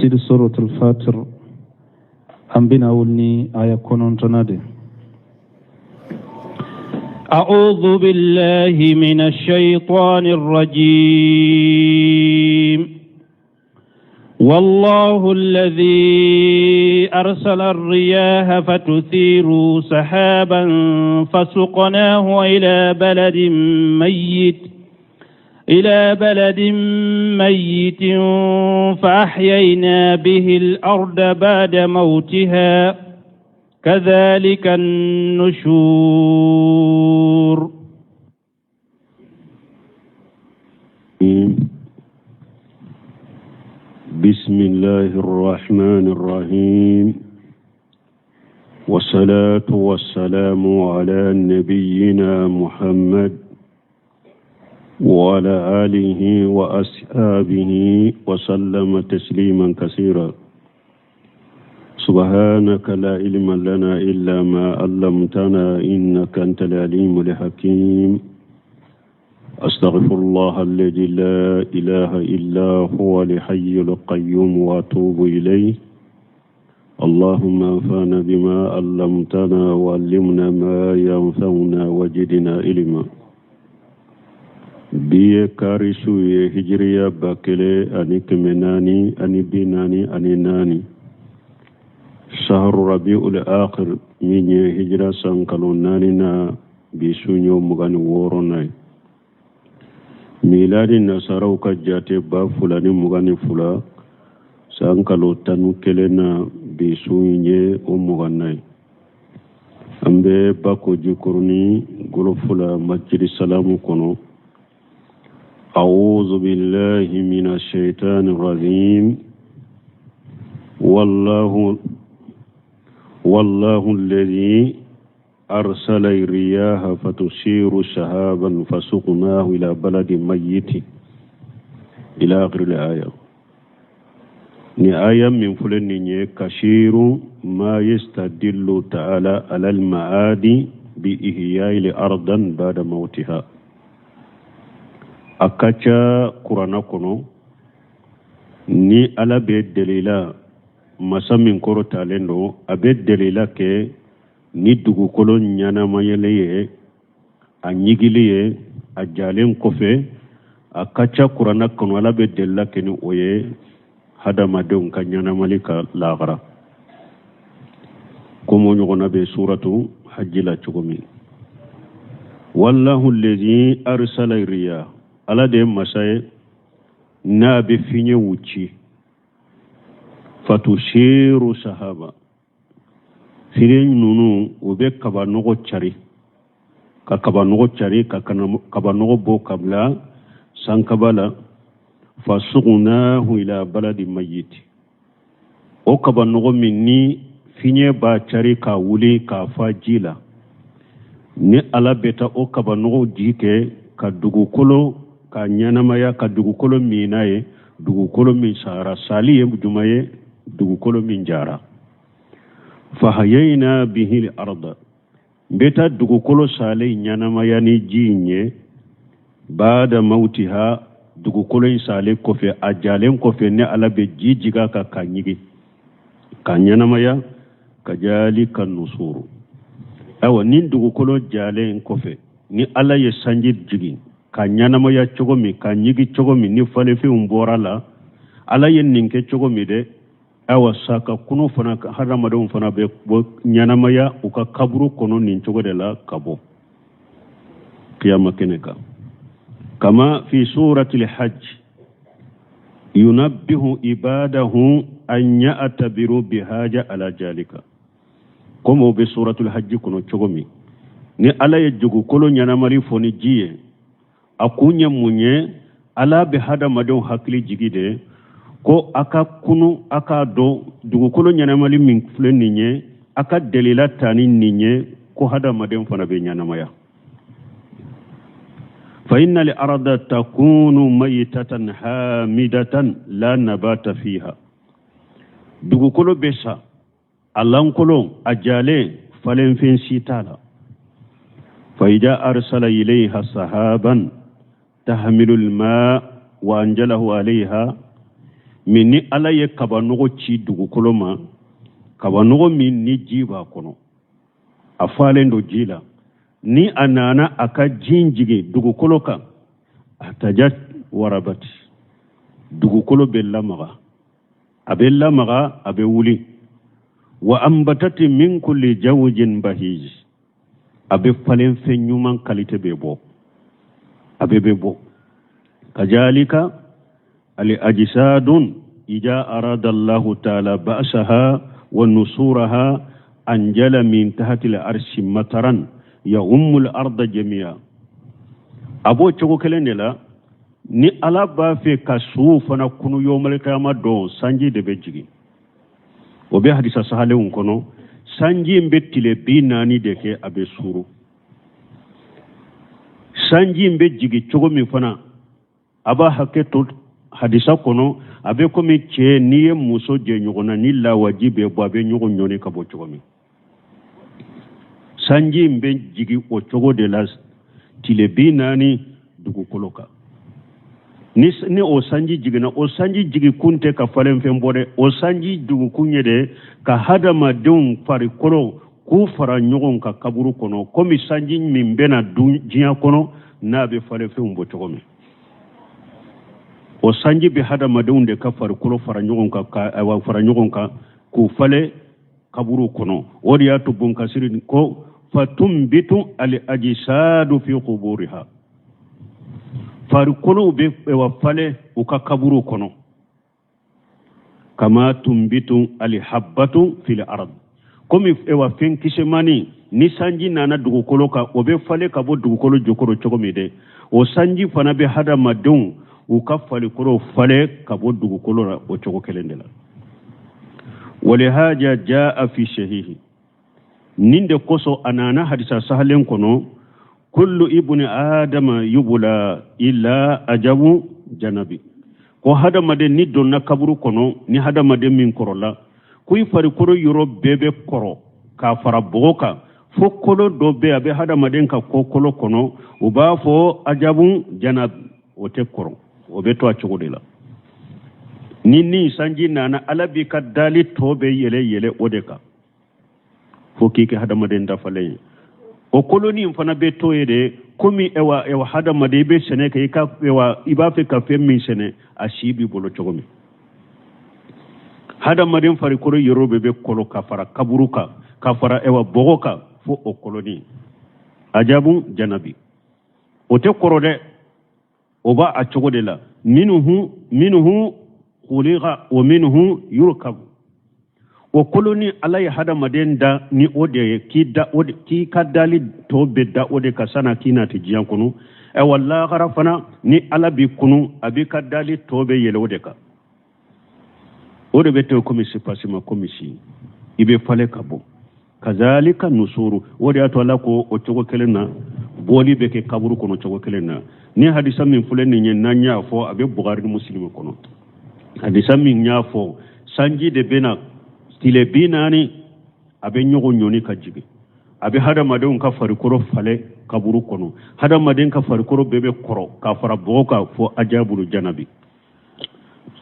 سيد سورة الفاتر أم بنا ولني آية كونون تنادي. أعوذ بالله من الشيطان الرجيم. والله الذي أرسل الرياح فتثير سحابا فسقناه إلى بلد ميت فأحيينا به الأرض بعد موتها كذلك النشور. بسم الله الرحمن الرحيم، والصلاة والسلام على نبينا محمد وعلى آله وأصحابه وسلم تسليما كثيرا. سبحانك لا علم لنا إلا ما علمتنا إنك أنت العليم الحكيم. أستغفر الله الذي لا إله إلا هو الحي القيوم وأتوب إليه. اللهم انفعنا بما علمتنا وعلمنا ما ينفعنا وزدنا علما. biye karisu ye hijriya bakele ani kemenani ani binani ani nani shahru rabiul akhir minye hijra sankalo nani na bisunyo mugani woro nay miladi nasarau ka jate ba fulani mugani fula sankalo tanu kelena bisunye umuganay ambe bako jukurni golo fula majidi salamu kono. أعوذ بالله من الشيطان الرجيم. والله الذي أرسل الرياح فتثير سحابا فسقناه إلى بلد ميت إلى آخر الآية. آية من فلن كثير ما يستدل تعالى على المعاد بإحياء الأرض بعد موتها. akacha kurana kono ni ala be delila masa min koro talendo abe delila ke ni dugukolo nyana mayele ye a nyigili ye a jalen kofe akacha kurana kono ala be delila ke ni oye hadamadenw ka nyana malika lagara komo nyogona be suratu hajjila chogomi. wallahu allazi arsala riyah ala de masaye na be finye wuci fatushiru sahaba firen nunu ube kaba nogo chari ka kaba nogo bo kabla sankabala fasuqnahu ila baladi mayyit o kaba nogo minni finye ba chari ka wuli ka fajila ni ala beta o kaba nogo jike ka dugukolo ka nyanamaya ka dugukolo minaye dugukolo min sahara saliye jumaye dugukolo min jara fahayina bihi al-ardh beta dugukolo sale nyanamaya ni jinye baada mautiha dugukolo sale kofe ajalen kofe ne alabe jijiga ka kanyigi ka nyanamaya kajali kan nusuru awa nin dugukolo jalen kofe ni ala ye sanjid jigi ka nyanamaya chogomi ka nyigi chogomi ni falefe umborala ala yen ninke chogomi de awa saka kuno fana haramadon fana be nyanamaya uka kaburu kono nin chogode la kabo qiyama keneka kama fi surati al-hajj yunabbihu ibadahu an ya'tabiru bihaja ala jalika komo be suratul hajj kono chogomi ni ala ye jogu kolo nyanamari foni jiye akunya munye ala be hada madon hakli jigide ko aka kunu aka do dugu kolo nyanamali min flen ninye aka delila tani ninye ko hada madon fana be nyanamaya fa inna li arda takunu maytatan hamidatan la nabata fiha dugu kolo besa alankolo ajale falen fen sitala فإذا أرسل إليها سحابا تحمل الماء وأنزله عليها min ni ala ye kabanogo ci dugukolo ma kabanogo min ni ji b'a kɔnɔ a falen do ji la ni a nana a ka ji jigi dugukolo kan ahtajat warabati dugukolo bɛ lamaga a bɛ lamaga a bɛ wuli wa ambatati min kulli zawjin bahij a bɛ falen fɛn ɲuman qualité bɛ bɔ a bɛ bɔ kajalika ali ajsadun ija arada Allahu ta'ala ba'saha wa nusuraha anjala min tahti al-arshi mataran ya ummul arda jami'a abo cogo kelen de la ni ala b'a fɛ ka su fana kunu yawmal qiyama don sanji de bɛ jigi o bɛ hadisa sahalenw kɔnɔ sanji in bɛ tile 40 de kɛ a bɛ suru sanji in bɛ jigi cogo min fana a b'a hakɛ to hadisa kɔnɔ a bɛ komi cɛ n'i ye muso jɛ ɲɔgɔn na ni lawaji bɛ bɔ a bɛ ɲɔgɔn ɲɔni ka bɔ cogo min sanji in bɛ jigi o cogo de la tile 40 dugukolo kan ni o sanji jiginna o sanji jigi kun tɛ ka falen fɛn bɔ dɛ o sanji dugukun ye de ka hadamadenw farikolo k'u fara ɲɔgɔn ka kaburu kɔnɔ komi sanji min bɛna diɲɛ kɔnɔ n'a bɛ falen fɛnw bɔ cogo min o sanji bɛ hadamadenw de ka farikolo fara ɲɔgɔn kan k'u falen kaburu kɔnɔ o de y'a to bonkasiri ko fatumbitu al-ajsadu fi quburiha farikolo bɛ falen u ka kaburu kɔnɔ kama tumbitu al-habbatu fil ard komi fɛn kisɛmani ni sanji nana dugukolo kan o bɛ falen ka bɔ dugukolo jukɔrɔ cogo min dɛ o sanji fana bɛ hadamadenw u ka farikolo falen ka bɔ dugukolo la o cogo kelen de la walihaja jaa fi shahihi nin de koso anana hadisa sahalen kono kullu ibni adama yubula illa ajabu janabi ko hadamaden ni donna kaburu kono ni hadamaden min korola kuy farikolo yoro bebe koro ka fara boka fo kolo do be abe hadamaden ka kokolo kono o ba fo ajabu janab o te koro o be to a cogo de la ni sanji nana alabi ka dali tobe yele o de ka fo kike hadamaden da falen o koloni fana be to yede komi ewa hadamaden be sene ke ka iba fe ka fe min sene a shibi bolo cogo mi hadamaden farikolo yorobe be kolo ka fara kaburuka ka fara bogoka fo o koloni ajabu janabi o te koro de o ba a cogo de la minuhu khuliqa wa minhu yurkabu o koloni ala ya hadamaden da ni ode ki ka dali to be da ode ka sana kina ti jiyan kunu wallahi garafana ni ala bi kunu abi ka dali to be yele ode ka ode be to komi se pasima komi si ibe fale kabo kazalika nusuru ode ato ala ko o cogo kelena boli be ke kaburu kono cogo kelena ni hadisa min fulen ni nanya fo abe bukhari muslim kono hadisa min nya fo sanji de bena tile 40 abe ɲɔgɔn ɲoni ka jigi abe hadamadenw ka farikolo fale kaburu kɔnɔ hadamaden ka farikolo bɛɛ bɛ kɔrɔ ka fara bɔgɔ kan fo ajabulu janabi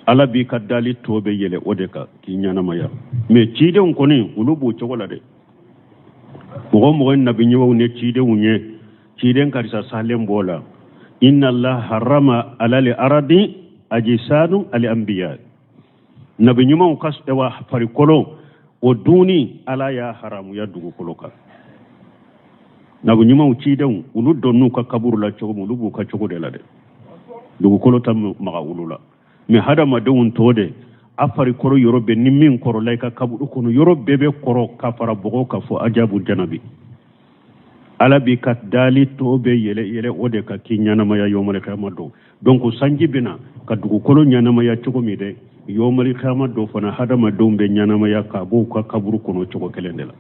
ala b'i ka dali tɔ bɛ yɛlɛ o de kan k'i ɲanamaya mais cidenw kɔni olu b'o cogo la dɛ mɔgɔ nabi ɲɛwaw ni cidenw ye ciden karisa salen b'o la inna allah harama alal aradi ajsadu al anbiya nabi ɲumanw ka farikolo o duni ala ya haramu ya dugukolo kan nabi ɲumanw cidenw olu donnu ka kaburu la cogo min olu b'u ka cogo de la dɛ dugukolo ta maga olu la mais hadamadenw tɔ de a farikolo yɔrɔ bɛ ni min kɔrɔla i ka kaburu kɔnɔ yɔrɔ bɛɛ bɛ kɔrɔ ka fara bɔgɔ ka fɔ ajabu janabi ala b'i ka dali tɔ bɛ yɛlɛ o de ka k'i ɲanamaya yawmal qiyama don donc sanji bɛna ka dugukolo ɲanamaya cogo min dɛ yawmal qiyama don fana hadamadenw bɛ ɲanamaya ka bɔ u ka kaburu kɔnɔ cogo kelen de la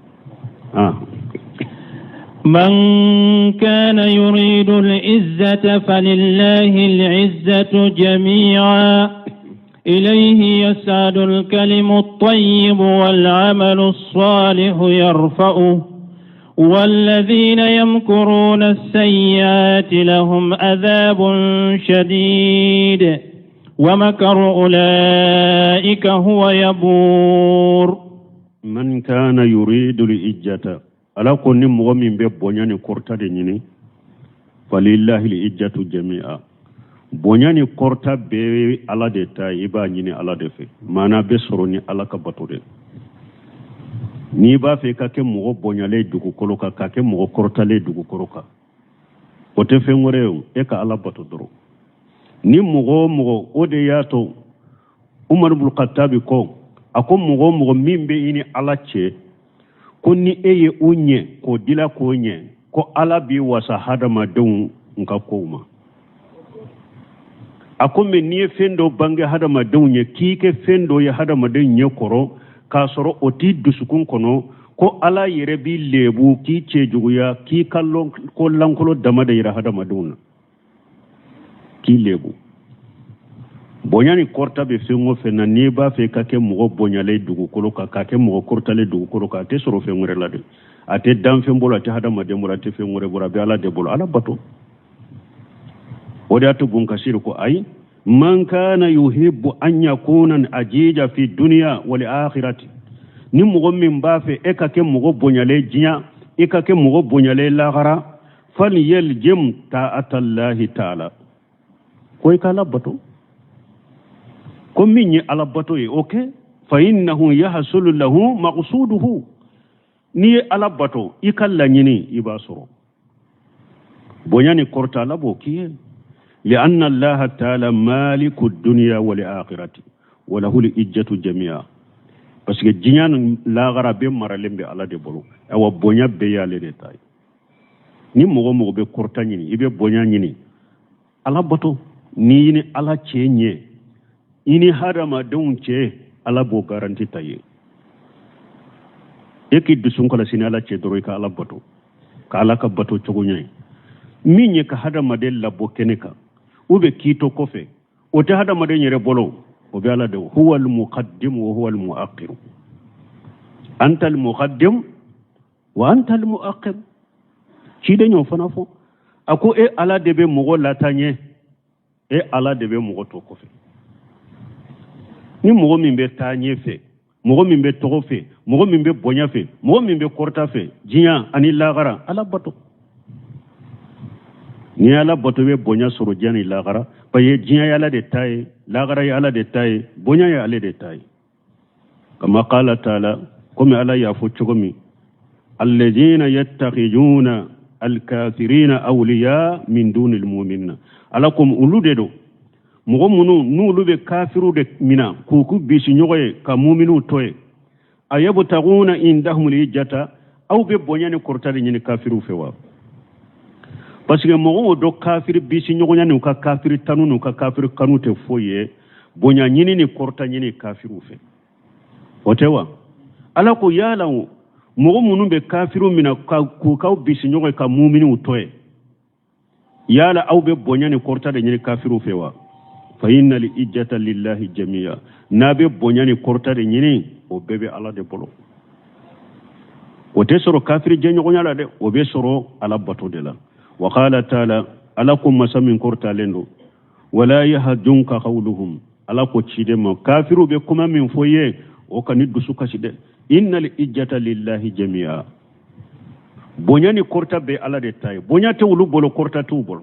من كان يريد العزة فلله العزة جميعا إليه يسعد الكلم الطيب والعمل الصالح يرفعه والذين يمكرون السيئات لهم عذاب شديد ومكر أولئك هو يبور. من كان يريد الإجة ألا كن مؤمن ببنيان كورتا ديني فلله الإجة جميعا بنيان كورتا بي على دتا يبا نيني على دفي مانا بسروني على كباتوري ni ba fe ka ke mo bonyale dugu koloka ka ke mo kortale dugu koroka o te fe ngore e ka ala bato doro ni mo o de yato Umar ibn Khattab ko ako mo mimbe ini ala che ko ni eye unye ko dila ko nye ko ala bi wasa hada madun nka koma ako me ni fendo bange hada madun nye kike fendo ya hada madun nye koro ka soro oti dusukun kono ko ala yere bi lebu ki cejuya ki kallon ko lankolo dama da yira hada madun ki lebu bonyani korta be fengo fena ni ba fe kake mo bonyale dugu kolo ka kake mo kortale dugu kolo ka te soro fe ngure lade ate dam fe mbolo ate hada mademura te fe ngure bura be ala de bolo ala bato wada to bun kasir ko ay man kana yuhibbu an yakuna ajija fi dunya wal akhirati ni mo min ba fe e kake mo bonyale jinya e kake mo bonyale lagara fal yaljim ta'atallahi ta'ala koy kala bato ko minni ala bato e okay fa innahu yahsulu lahu maqsuduhu ni ala bato ikalla nyini ibasoro bonyani korta la bokiye لأن الله تعالى مالك الدنيا والآخرة وله الإجة جميعا parce que jinyan la garabe maralembe ala de bolo awa bonya be yale de tay ni mo be korta nyini ibe bonya nyini ala bato ni ni ala chenye ini harama donche ala bo garanti taye eki dusun kala sini ala che doro ka ala bato ka ala ka bato chogunyai minye ka hada madel labo keneka ube kito kofe o te hada madel nyere bolo o be ala de huwa al muqaddim wa huwa al muakhir anta al muqaddim wa anta al muakhir ci de ñoo fana fo ako e ala de be mo latanye e ala de be mo to kofe ni mo min be tanye fe mo min be togo fe mo min be bonya fe mo min be korta fe jinya ani lagara ala bato ni ala bato be bonya soro jani lagara paye jinya ya ala de tay lagara ya ala de tay bonya ya ala de tay kama qala taala comme ala ya fo chogomi alladhina yattakhijuna alkafirina awliya min dunil mu'minina alakum uludedo mogo munu nulu be kafiru de mina kuku bisi nyogoye ka mu'minu toye ayabtaguna indahum lijata aw be bonyane kortale nyini kafiru fewa parce que mogo do kafir bisi nyogonya ni ka kafir tanunu ka kafir kanute foye bonya nyini ni korta nyini kafiru fe otewa ala ko yala mogo munu be kafiru mina ka ku ka bisi nyogoye ka mu'minu toye yala aw be bonyane kortale nyini kafiru fewa fa inna li ijjata lillahi jami'a nabe bonyani kortare nyini o bebe ala de bolo o te soro kafiri jenyo nyala de o be soro ala bato de la wa qala ta'ala alakum masamin kortalendo wala yahdunka qawluhum ala ko chide ma kafiru be kuma min foye o kaniddu sukashide inna li ijjata lillahi jami'a bonyani korta be ala de tay bonyate wulu bolo korta tu bolo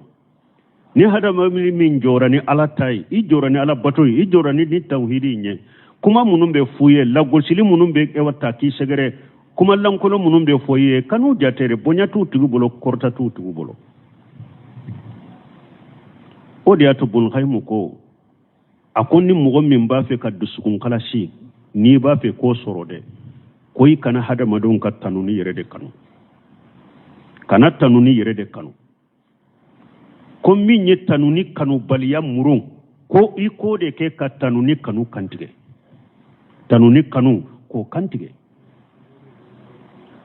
ni hada min jorani ala tay I jorani ala batoy I jorani ni tawhidi nye kuma munumbe fuye la golsili munumbe e wata ki segere kuma lankono munumbe foye kanu jatere bonya tu tugubolo korta tu tugubolo odi atu bul khaymu ko akonni mugo min ba fe kaddu sukun kala shi ni ba fe ko sorode koy kana hada madon ka tanuni yere de kanu kana tanuni yere de kanu ko min ye tanuni kanu baliya murun ko I ko de ke ka tanuni kanu kantige tanuni kanu ko kantige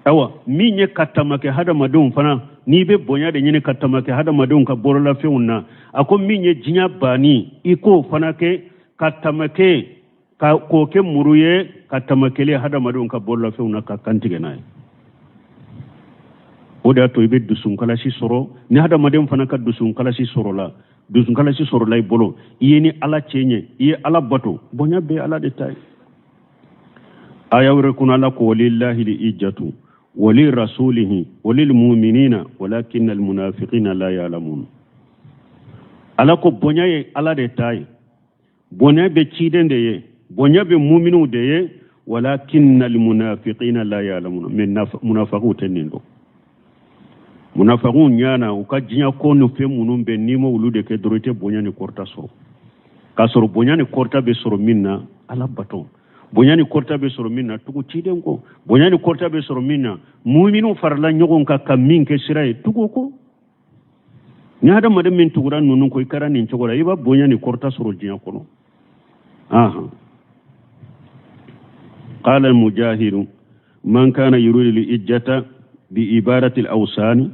awa min ye katamake hada madon fana ni be bonya de nyine katamake hada madon ka borola feunna ako min ye jinya bani I ko fana ke katamake ka ko ke muruye katamake le hada madon ka borola feunna ka kantige nay oda to ibe dusun kala si soro ni hada madem fana ka dusun kala si soro la dusun kala si soro lay bolo yeni ala cenye ye ala bato bonya be ala de tay aya wure kun ala ko lillahi li ijjatu wali rasulihi walil mu'minina walakin al munafiqina la ya'lamun ala ko bonya ye ala de tay bonya be ciden de ye bonya be mu'minu de ye walakin al munafiqina la ya'lamun min munafiqu tenindo munafiqun nyana uka jinya ko no fe munum be nimo wulude ke dorote bonya ni korta soro ka soro bonya ni korta be soro minna ala baton bonya ni korta be soro minna tugu ciden ko bonya ni korta be soro minna mu'minu farla nyogon ka kamin ke sirai tugu ko nyaada madam min tugura nunun ko ikarani ncogora iba bonya ni korta soro jinya ko no aha qala al mujahidu man kana yuridu li ijjata bi ibadati al awsani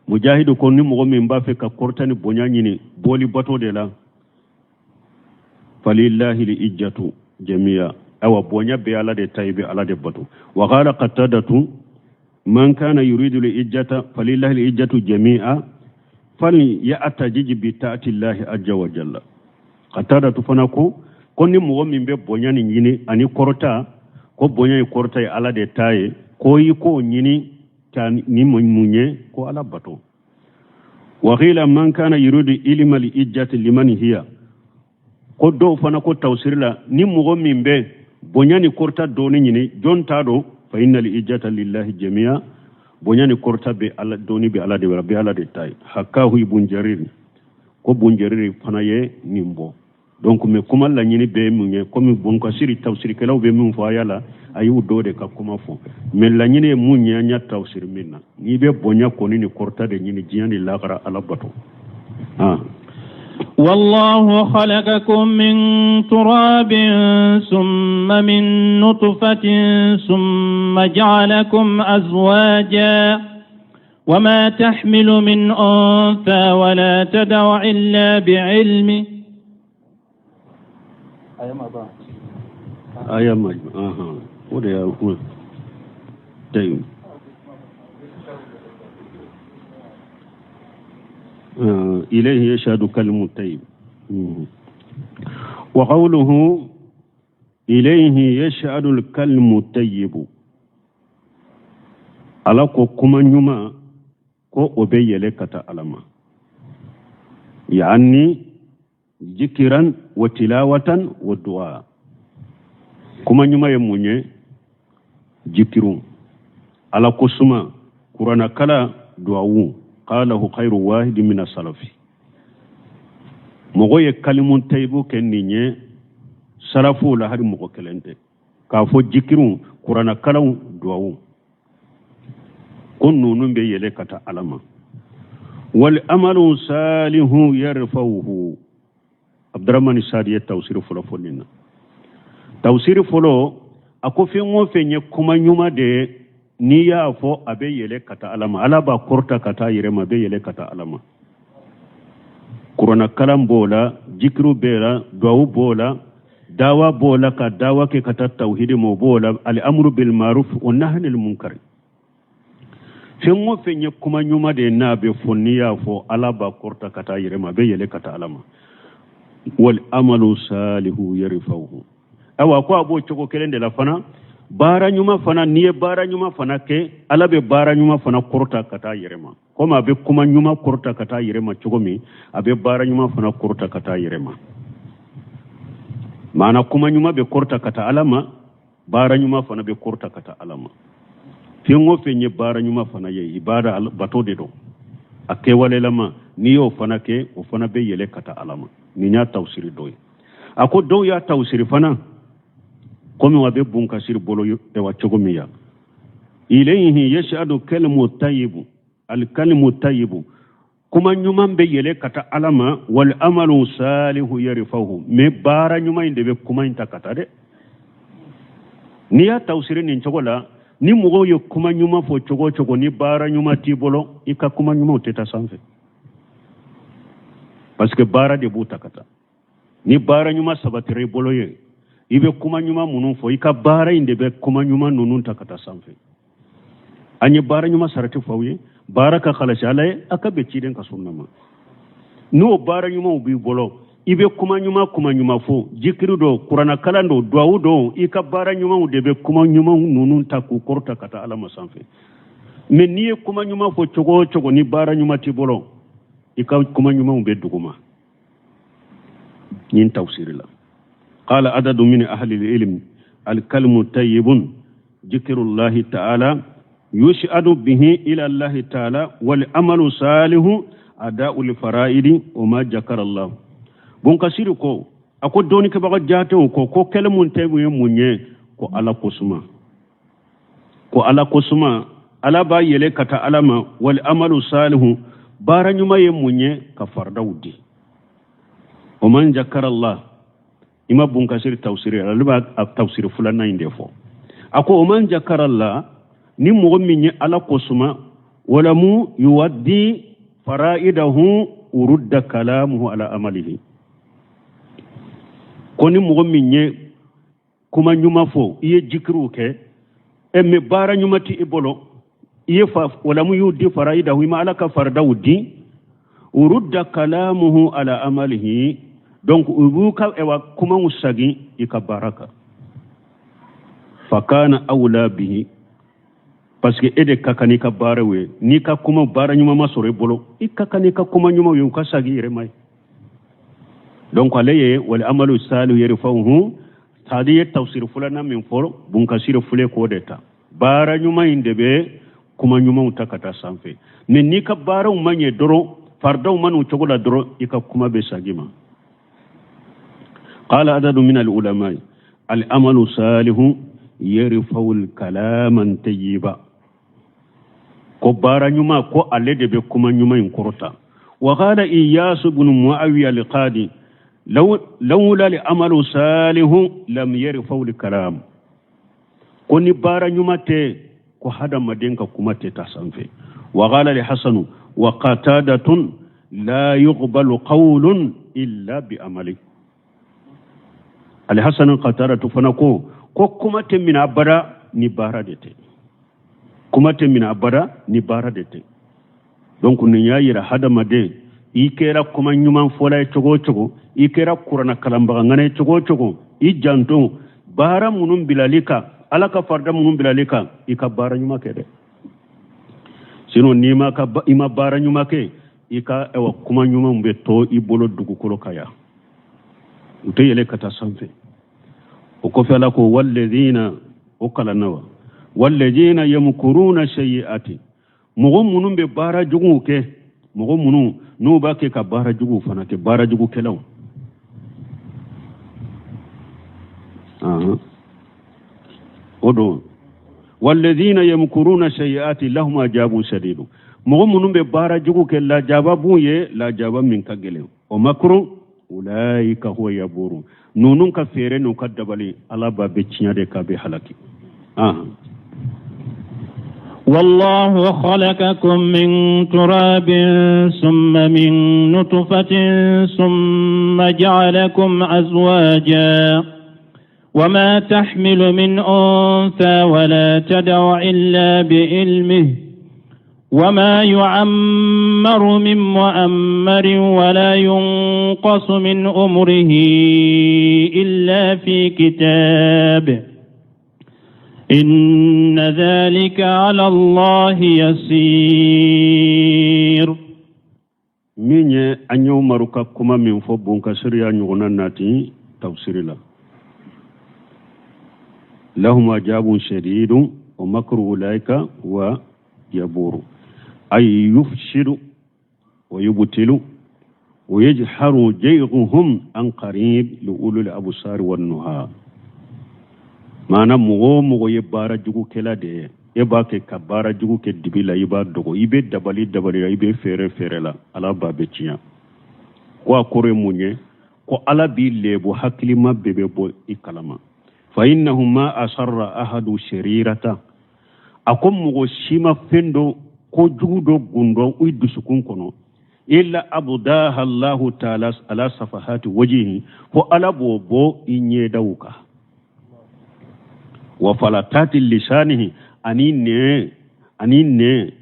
mujahidu ko ni mo min ba fe ka kortani bonya nyini boli bato de la falillahi li ijjatu jami'a awa bonya be ala de taybe ala de bato wa qala qatadatu man kana yuridu li ijjata falillahi li ijjatu jami'a fali ya'tajij bi ta'ati llahi azza wa jalla qatadatu fanako ko ni mo min be bonya ni nyini ani korta ko bonya ni korta ala de taye ko yi ko nyini tan ni munye ko ala bato wa qila man kana yuridu ilma li ijjati liman hiya ko do fana ko tawsirla ni mugo min be bonyani korta do ni nyini jonta do fa innal ijjata lillahi jami'a bonyani korta be ala doni be ala de rabbi ala de tay hakahu ibn jarir ko bun jarir fana ye nimbo donc me kuma la nyini be munye comme bon ko siri tawsir kala be mun fo yala ayu do de ka kuma fo me la nyini munye nya tawsir minna ni be bonya ko ni korta de nyini jiyani lagara ala bato والله خلقكم من تراب ثم من نطفة ثم جعلكم أزواجا وما تحمل من أنثى ولا تدع إلا بعلمه آية مجمع وده أقول دايم إليه يشهد كلم الطيب وقوله إليه يشهد الكلم الطيب على كما نما كو أبي لك تعلم يعني ذكرا وتلاوة والدعاء كما نما يموني ذكرون على كسما قرآن كلا دعاء قاله خير واحد من السلف مغوي كلمون تيبو كنيني سلفو لا هري مغو كلنته كافو ذكرون قران كلام دعاء كن نون بي يله كتا علما والامل صالح يرفعه عبد الرحمن السادي التوسير فلفلنا توسير فلو اكو فين فين كما نيوما دي ni ya fo abe yele kata alama alaba korta kata yirema be yele kata alama kurana kalam bola jikru bela du'a bola dawa bola ka dawa ke kata tauhid mo bola al amru bil ma'ruf wa nahy anil munkar fengo fenye kuma nyuma de na be fonni ya fo alaba korta kata yirema be yele kata alama wal amalu salihu yarfa'uhu awa ko abo choko kelende la fana bara nyuma fana niye bara nyuma fana ke ala be bara nyuma fana korta kata yirema koma be kuma nyuma korta kata yirema chogomi abe bara nyuma fana korta kata yirema mana kuma nyuma be korta kata alama bara nyuma fana be korta kata alama fingo fenye bara nyuma fana ye ibada bato de do ake wale lama niyo fana ke o fana be yele kata alama ni nya tawsiri doy ako do ya tawsiri fana komi wabe bunka sir bolo e wachogomi ya ilayhi yashadu kalimu tayyibu al kalimu tayyibu kuma nyuma be yele kata alama wal amalu salihu yarfahu me bara nyuma inde be kuma inta kata de ni ya tawsiri ni chogola ni mugo yo kuma nyuma fo chogo ni bara nyuma ti bolo ika kuma nyuma uteta sanfe parce que bara de buta kata ni bara nyuma sabatire bolo ye ibe kuma nyuma munun fo ika bara inde be kuma nyuma nunun takata sanfe anye bara nyuma sarati fawye baraka khalasha alay aka be ciden ka sunnama no bara nyuma ubi bolo ibe kuma nyuma fo jikiri do qur'ana kalando duawu do ika bara nyuma debe kuma nyuma nunun taku korta kata ala masanfe men ni kuma nyuma fo chogo ni bara nyuma ti bolo ika kuma nyuma be duguma nin tawsirila qala adadu min ahli al-ilm al-kalmu tayyibun zikrullahi ta'ala yushadu bihi ila Allah ta'ala wal amalu salihu ada'ul fara'idi wa ma jakara Allah bon kasiri ko ako doni ke baga jate ko kelmun tebu munye ko ala kusuma ala ba yele kata alama wal amalu salihu baranyuma munye ka fardawdi wa man jakara Allah ima bon kasiri tawsiri alba tawsiri fulana indefo ako wa man jakara Allah ni mo minye ala kusuma wala mu yuwaddi fara'idahu urudda kalamuhu ala amalihi koni mo minye kuma nyuma fo iye jikru ke emme bara nyuma ti ibolo iye fa wala mu yudi fara'idahu ma ala ka fardawdi urudda kalamuhu ala amalihi donc ubuka ewa kuma usagi ikabaraka fakana awla bihi parce que ede kakani ka barawe ni ka kuma bara nyuma masore bolo ikakani ka kuma nyuma yu ka sagi remay donc alaye wal amalu salu yarfa'uhu tadiye tawsir fulana min foro bun kasire fule ko deta bara nyuma indebe kuma nyuma utakata sanfe men ni ka bara umanye doro fardaw manu chogola doro ika kuma be sagima qala adadu min al ulama al amalu salihu yarfa'u al kalaman tayyiba ko bara nyuma ko alle de be kuma nyuma in korota wa qala iyas ibn muawiya al-qadi lawla li amalu salihu lam yarfa'u al-kalam ko ni bara nyuma te ko hada madenka kuma te tasanfe wa qala li hasan wa qatadatun la yuqbalu qawlun illa bi amali al-hasan qatadatu fanako ko kuma te min abada ni bara de te kuma te min abada ni bara de te donc ni yayira hadama de ikera kuma nyuma fola chogo ikera qur'ana kalamba ngane chogo i janto bara munum bilalika alaka farda munum bilalika ika bara nyuma kede sino nima ka ima bara nyuma ke ika ewa kuma nyuma mbe to ibolo dugu kolo kaya ute yele kata sanfe ko fela ko walladhina ukala nawa walladhina yamkuruna sayyi'ati mogo munum be bara jugu ke mogo munu no ba ke ka bara jugu fana ke bara jugu kelaw odo walladhina yamkuruna sayyi'ati lahum ajabun shadid mogo munum be bara jugu ke la jababu ye la jaba min kagele o makru ulaika huwa yaburu nunun ka fere no kadabali ala ba be cinyade ka be halaki والله خلقكم من تراب ثم من نطفة ثم جعلكم أزواجا وما تحمل من أنثى ولا تدع إلا بعلمه وما يعمر من مؤمر ولا ينقص من أمره إلا في كتاب إن ذلك على الله يسير من أن يومرك كما من فبونك سريا نغناناتي تفسير الله لهم عجاب شديد ومكر أولئك ويبور أي يفشل ويبتل ويجحر جيغهم عن قريب لأولو الأبصار والنهى mana mogo ye bara jugu kela de e ba ke ka bara jugu ke dibila iba dogo ibe dabali ibe fere la ala ba be tiya ko akore munye ko ala bi lebo haklima bebe bo ikalama fa innahuma asarra ahadu sharirata akom mogo shima fendo ko jugu do gundo uidu sukun kono illa abdaha Allah ta'ala ala safahati wajhihi ko ala bobo inye dawuka wa falatati lisanihi anine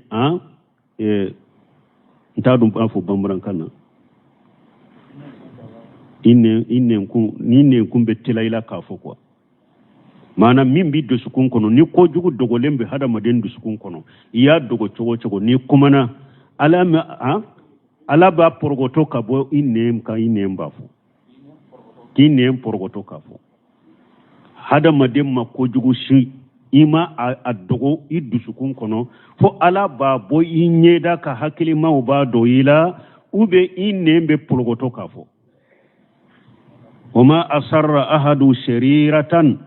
ntadum pa fo bamran kana inne kumbe tilayla kafo quoi mana min bi dusukun kono ni ko jugu dogo lembe hada maden dusukun kono iya dogo chogo ni kumana ala ba porgoto kabo innem bafu kinnem porgoto kafo hada maden ma ko jugu shi ima a dogo idusukun kono fo ala ba bo inyeda ka hakili ma ba doyila ube innem be porgoto kafo wama asarra ahadu shariratan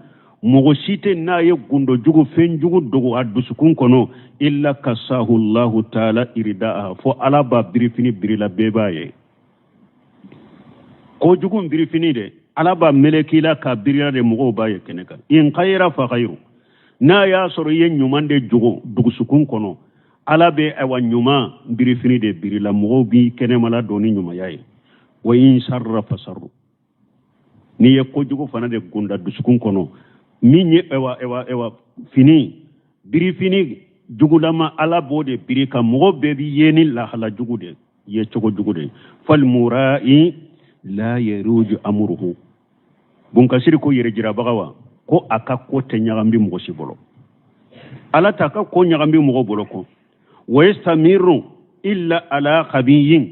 mogoshite na ye gundo jugu fen jugu dogo adusukun kono illa kasahu Allah ta'ala iridaa fo ala ba birifini birila bebaye ko jugu birifini de ala ba melekila ka birila de mogo baye keneka in khayra fa khayru na ya soro ye nyumande jugu dugusukun kono ala be awa nyuma birifini de birila mogo bi kenemala doni nyuma yaye wa in sharra fa sarru ni ye ko jugu fana de gunda dusukun kono minye ewa fini biri fini jugulama ala bode biri ka mogo bebi yeni la hala jugude ye chogo jugude fal murai la yaruju amruhu bun kasiri ko yere jira bagawa ko aka ko te nyagambi mogo sibolo ala ta ka ko nyagambi mogo bolo ko wa yastamiru illa ala khabiyin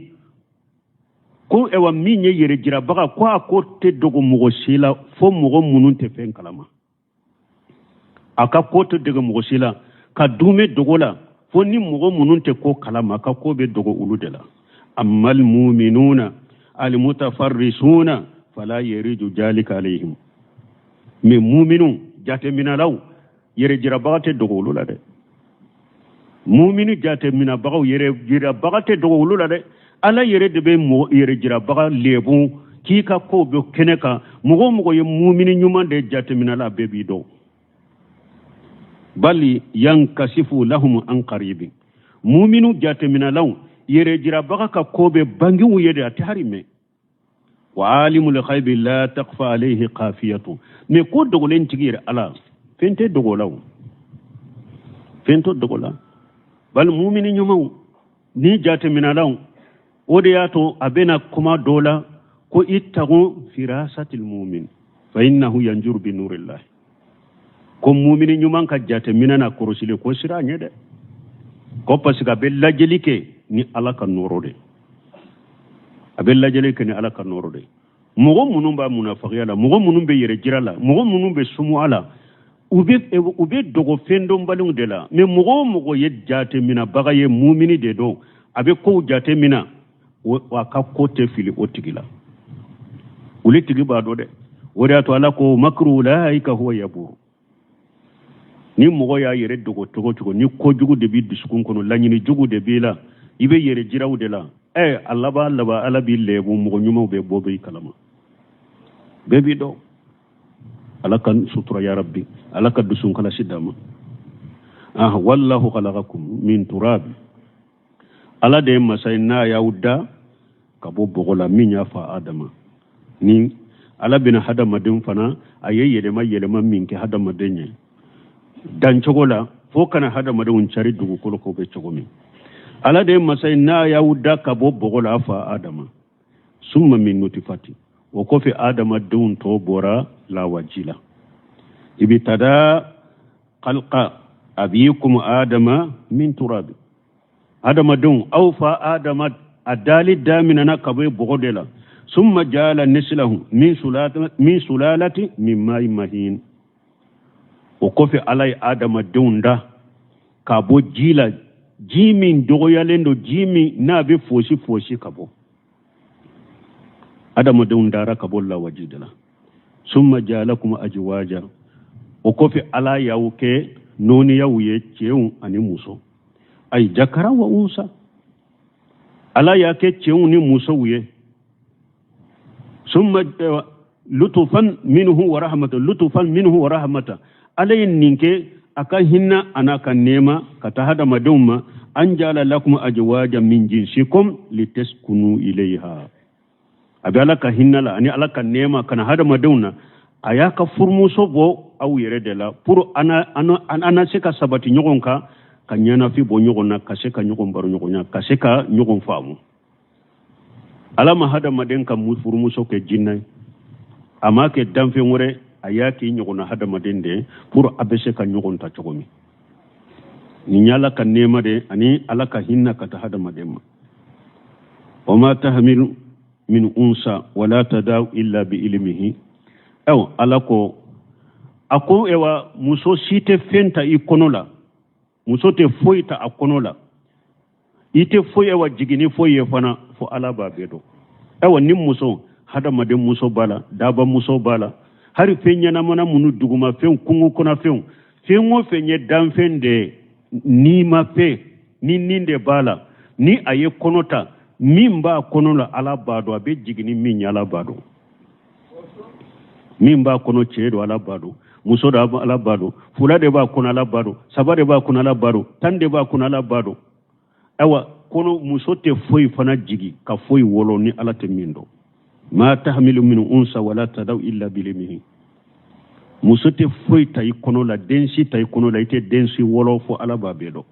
ko ewa minye yere jira baga ko te dogo mogo sila fo mogo munun te fen kalama aka koto daga mugosila ka dume dogola fo ni mugo mununte ko kalama ka ko be dogo uludela ammal mu'minuna al mutafarrisuna fala yaridu jalika alaihim me mu'minu jate minalaw yere jira bagate dogo ulula de mu'minu jate mina bagaw yere jira bagate dogo ulula de ala yere de be mo yere jira baga lebu ki ka ko be keneka mugo ye mu'minu nyuma de jate minala bebi do bali yankasifu lahum an qaribin mu'minu jate minalaw yere jira baga ka kobe bangi wuyede atarime wa alimul ghaibi la taqfa alayhi qafiyatu me ko dogolen tigire ala fente dogolaw fento dogola bal mu'mini nyumaw ni jate minalaw ode yato abena kuma dola ko ittagu firasatil mu'min fa innahu yanjur bi nurillah ko mumini nyuman ka jate minana korosile ko sira nyede ko pasika be lajelike ni alaka norode abel lajelike ni alaka norode mogo munun ba munafiqiyala mogo munun be yere jirala mogo munun be sumu ala ube dogo fendo mbalung de la me mogo ye jate mina baga ye mumini de do abe ko jate mina wa ka kote fili otigila uli tigi ba do de wori to ala ko makru laika huwa yabur ni mogo ya yere dogo togo ni ko jugu de bi dusukun kono lanyini jugu de bi la ibe yere jiraw de la allaba ala bi lebu mogo nyuma be bobe kalama bebi do alakan sutura ya rabbi alaka dusun kala sidama wallahu khalaqakum min turab ala de masayna yauda kabo bogola minya fa adama ni ala bina hadama din fana ayeye de mayelema minke hadama denye dan chogola fo kana hadama de uncari dugu kolo ko be chogomi ala de masayna yauda kabo bogola fa adama summa min nutifati wa kofi adama dun to bora la wajila ibitada khalqa abikum adama min turab adama dun awfa adama adali damina na kabe bogodela summa jala nislahu min sulalati min ma'i mahin wa kofi alai adama dun da kabo jila jimin dogoyalendo jimi na be foshi kabo adama dun dara kabo la wajidala summa jalakum ajwaja o kofi ala yawke noni yawye cewu ani muso ay jakara wa unsa ala yake cewu ni muso wuye summa lutufan minhu wa rahmata alayin ninke aka hinna anaka nema kata hada madumma anjala lakum ajwaja min jinsikum litaskunu ilayha abi alaka hinnala ani alaka nema kana hada maduna ayaka furmuso bo aw yere de la pour ana seka sabati nyogonka kanyana fi bo nyogona kaseka nyogon baro nyogonya kaseka nyogon famu alama hada maden kam furumuso ke jinnay ama ke danfe ngore ayaki nyogona hada maden de pour abese ka nyogonta chogomi ni nyala ka nema de ani alaka hinna ka hada maden wama tahmilu min unsa wala tadaw illa bi ilmihi aw alako ako ewa muso site fenta ikonola muso te foita akonola ite foy ewa jigini foye fana fo alaba bedo ewa nim muso hada made muso bala daba muso bala hari fenya na mana munu duguma fen kungu kona fen fengo fenye danfende ni mape ni ninde bala ni aye konota mimba konola alabado abe jigini minya alabado mimba kono chedo alabado muso da alabado fula de ba kono alabado sabade ba kono alabado tande ba kono alabado awa kono muso te foy fana jigi ka foy wolo ni alate mindo ma tahmilu min unsa wala tadaw illa bilimihi muso te foy tay kono la densi tay kono la ite densi wolo fo alaba bedo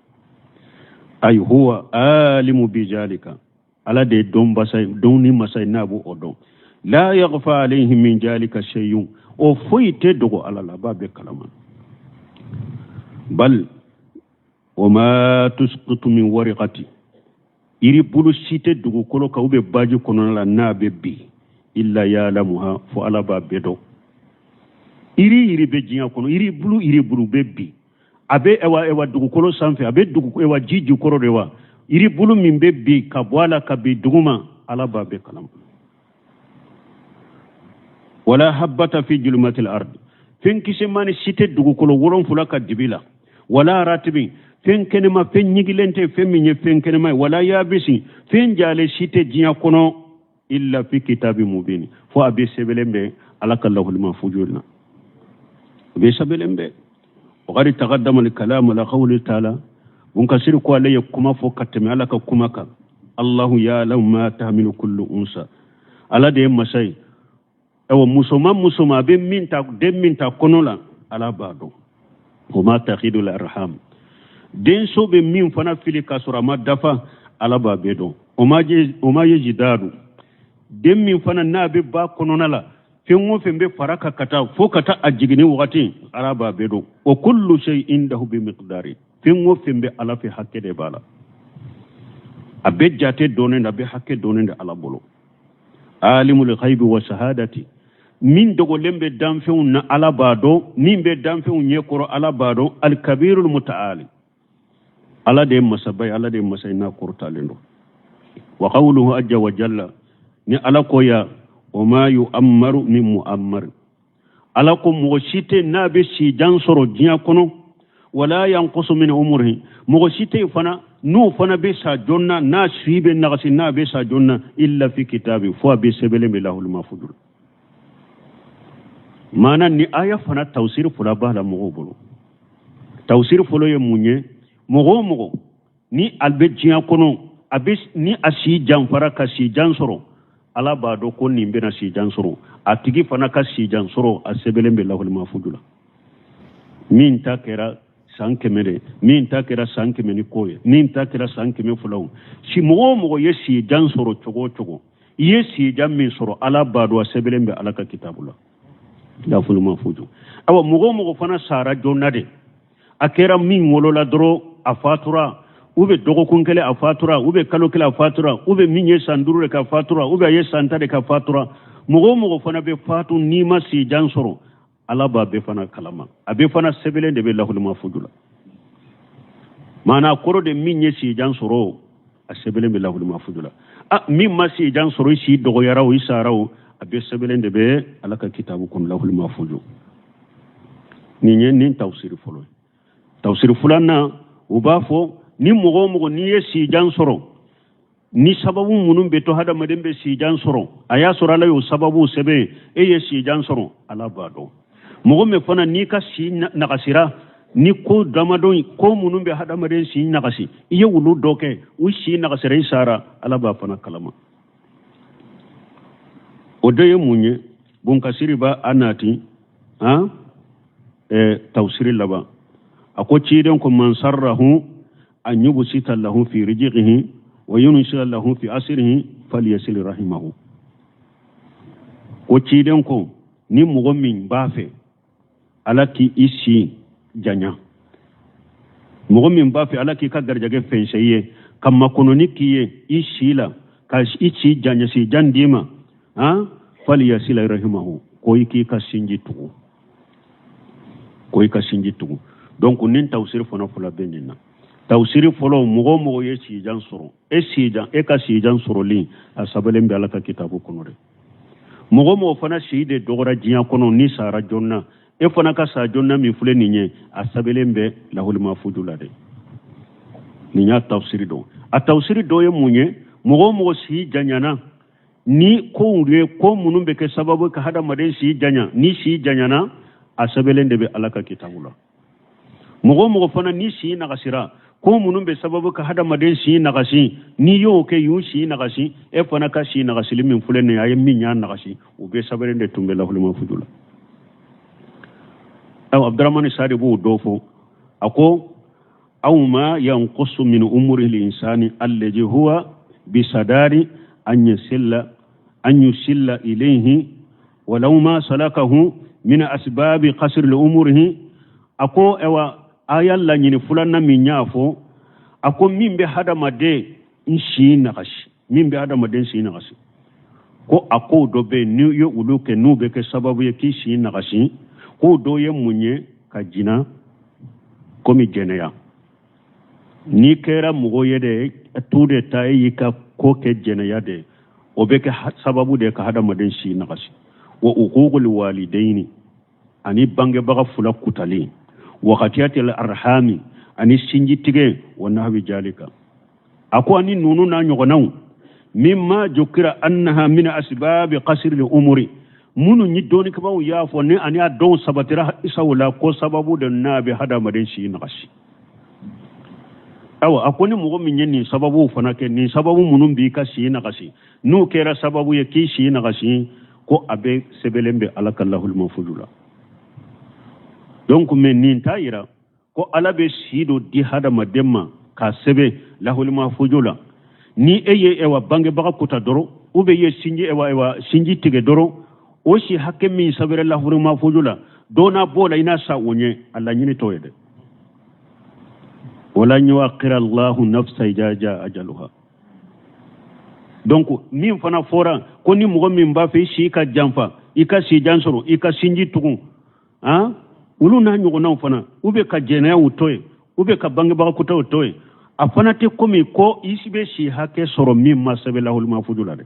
ay huwa alimu bijalika ala de don basay don ni masay nabu odon la yaghfa alayhi min jalika shay'un o foy te dogo ala la babe kalama bal wama tusqutu min wariqati iri bulu site dugu kolo ka ube baji kono la na bebbi illa ya'lamuha fo ala ba bedo iri be jinya kono iri bulu bebbi abe ewa dugu kolo sanfe abe dugu ewa jiji koro dewa iri bulu min bebbi ka bwala ka bi duguma ala ba be kalam wala habbata fi julmatil ard fen kise mani site dugu kolo woron fulaka dibila wala ratibin fen kenema fen nyigilente fen minye fen kenema wala yabisi fen jale site jinya kono illa fi kitabi mubin fo abe sebelembe alakallahu mahfujulna be sebelembe وقد تقدم الكلام على قول تعالى ونكسر كوالي كما فو كتمي على كماك الله يعلم ما تحمل كل انثى على دي مساي او مسوما بين تا كونولا على بعض وما تخيد الارحام den so be min fana fili kasura ma dafa alaba bedo o ma yeji dadu den min fana na be ba konona la fengo fembe faraka kata fo kata ajigini wakati alaba bedo o kullu shay indahu bi miqdari fengo fembe ala fi hakke de bala abe jate donen abe hakke donen de ala bolo alimul ghaibi wa shahadati min dogo lembe damfeun na alaba do min be damfeun nyekoro alaba do al kabirul mutaali ala de masabay ala de masayna kurtalendo wa qawluhu ajja wa jalla ni ala ko ya o ma yu'ammaru min mu'ammar ala ko mo site nabe si jansoro jiya kono wala yanqusu min umrihi mo site fana nu fana be sa jonna na sibe nagasi na be sa jonna illa fi kitabi fo be sebele bilahul mafudul mana ni aya fana tawsir fula bala mo bolo tawsir fulo ye munye mogo ni albe jiya kono abe ni asi janfara ka si jansoro ala ba do ko ni mbena si jansoro atigi fana ka si jansoro asebele be lahul mafudula min takera sankemere min takera sankemeni koye min takera sankeme fulaw si mogo ye si jansoro chogo ye si jammi soro ala ba do asebele be ala ka kitabula lahul mafudu awa mogo fana sara jonnade akera min wolola dro afatura ube dogo kunkele afatura ube kalokele afatura ube minye sanduru ka afatura ube ye santade ka afatura mogo fana be fatu nima si jansoro alaba be fana kalama abe fana sebele de be lahul mafudula mana koro de minye si jansoro a sebele be lahul mafudula mimma si jansoro si dogo yarawo isarawo abe sebele de be alaka kitabu kun lahul mafudu ni tawsir folo tawsir fulana ubafo ni mogo ni ye si jansoro ni sababu munum be to hada madembe si jansoro aya soro la yo sababu sebe ye si jansoro ala bado mogo me fana ni ka si nakasira ni ko damadon ko munum be hada maden si nakasi iye wulu doke u si nakasira isara ala ba fana kalama odaye munye bun kasiri ba anati tawsiri laba ako ciden ko man sarrahu an yubsita lahu fi rijqihi وينشئ له في أسره فليصل رحمه وتشيدن كو ni mogo min b'a fɛ ala k'i si janya mogo min b'a fɛ ala k'i ka garijɛgɛ fɛnsɛ ye ka makononi k'i ye i si la ka i si janya si jan d'i ma falyasila rahimahu ko i k'i ka sinji tugu donc nin tawsiri fana fɔlɔ bɛ nin na tawsiri fɔlɔ mogo ye si jan sɔrɔ e ka si jan sɔrɔli a sabalen bɛ ala ka kitabu kɔnɔ dɛ mogo fana si de dɔgɔra diɲɛ kɔnɔ ni sara jɔnna e fana ka sa jɔnna min filɛ nin ye a sabalen bɛ lahul mahfudu la dɛ nin y'a tawsiri dɔ a tawsiri dɔ ye mun ye mogo si janyana ni ko minnu bɛ kɛ sababu ka hadamaden si janya ni si janyana a sabalen de bɛ ala ka kitabu la mogo fana ni si nagasira ko minnu bɛ sababu ka hadamaden si nagasi ni y'o kɛ y'u si nagasi e fana ka si nagasili min filɛ nin ye a ye min y'a nagasi u bɛ sabalen de tun bɛ lahul mahfudu la abdurahmani sadi b'o dɔ fɔ a ko aw ma yanqusu min umurihi linsani allazi huwa bisadari an yusilla ilayhi walau ma salakahu min asbabi qasr li umurihi a ko ayal la ɲini fulanna min y'a fɔ a ko min bɛ hadamaden si nagasi ko a ko dɔ bɛ yen n'u ye olu kɛ n'u bɛ kɛ sababu ye k'i si nagasi ko dɔ ye mun ye ka jina komi jɛnɛya n'i kɛra mɔgɔ ye de tu de ta e y'i ka ko kɛ jɛnɛya de o bɛ kɛ sababu de ka hadamaden si nagasi wa uququl walidaini ani bangebaga fula kutali waqatiyatil arhami ani sinji tige wa nahwi jalika ako ani nunu na ɲɔgɔnnaw mimma jukira annaha min asbabi qasr al umuri munu ni doni kabaw ya fo ni ani a don sabatira isawla ko sababu da nabi hadamaden shi nagasi awa akoni mogo min ni sababu fana ke ni sababu munun bi ka shi nagasi nu kera sababu ye ki shi nagasi ko abe sebelembe alakallahul mahfudula donc men nin tayira ko ala be sido di hadamaden ma ka sebe lahul mahfudula ni eye ewa bange baga kuta doro ube ye sinji ewa sinji tige doro o si hakke min sabere lahul mahfudula dona bola ina sa wonye alla nyini toyede wala yuaqira Allahu nafsa ijaja ajaluha donc min fana fora ko ni mogo min ba fe shi ka janfa ika si jansoro ika sinji tugun ulu na ɲɔgɔnnaw fana ube ka jɛnɛya utoye ube ka bangebaga kuta utoye a fana tɛ komi ko isi bɛ si hakɛ sɔrɔ min ma sɛbɛn lahul mahfudu la dɛ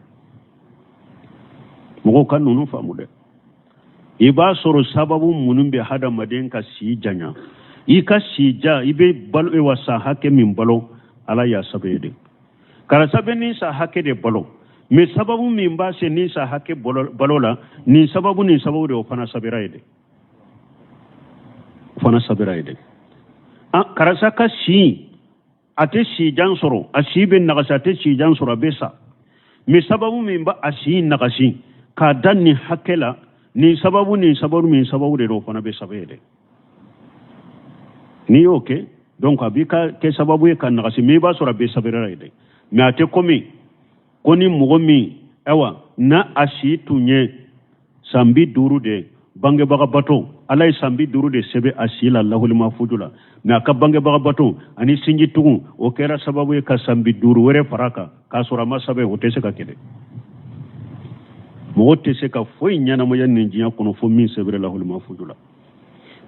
mɔgɔw ka ninnu faamu dɛ i b'a sɔrɔ sababu minnu bɛ hadamaden ka si janya i ka si ja i bɛ balo wa sa hakɛ min balo ala y'a sɛbɛn de karisa bɛ ni sa hakɛ de balo mɛ sababu min b'a se ni sa hakɛ balo la nin sababu de o fana sɛbɛra ye de karisa ka si a tɛ si jan sɔrɔ a si bɛ nagasi a tɛ si jan sɔrɔ a bɛ sa mɛ sababu min b'a si nagasi k'a da nin hakɛ la nin sababu de o fana bɛ sɛbɛn de n'i y'o kɛ donc a b'i ka kɛ sababu ye ka nagasi mɛ i b'a sɔrɔ a bɛ sɛbɛra ye dɛ mɛ a tɛ komi ko ni mɔgɔ min na a si tun ye san 50 de bangebaga bato ala ye san 50 de sɛbɛn a si la lahul mahfudu la mɛ a ka bangebaga bato ani sinji tugun o kɛra sababu ye ka san 50 wɛrɛ fara kan k'a sɔrɔ a ma sɛbɛn o tɛ se ka kɛ dɛ mɔgɔ tɛ se ka foyi ɲɛnamaya nin diɲɛ kɔnɔ fo min sɛbɛra lahul mahfudu la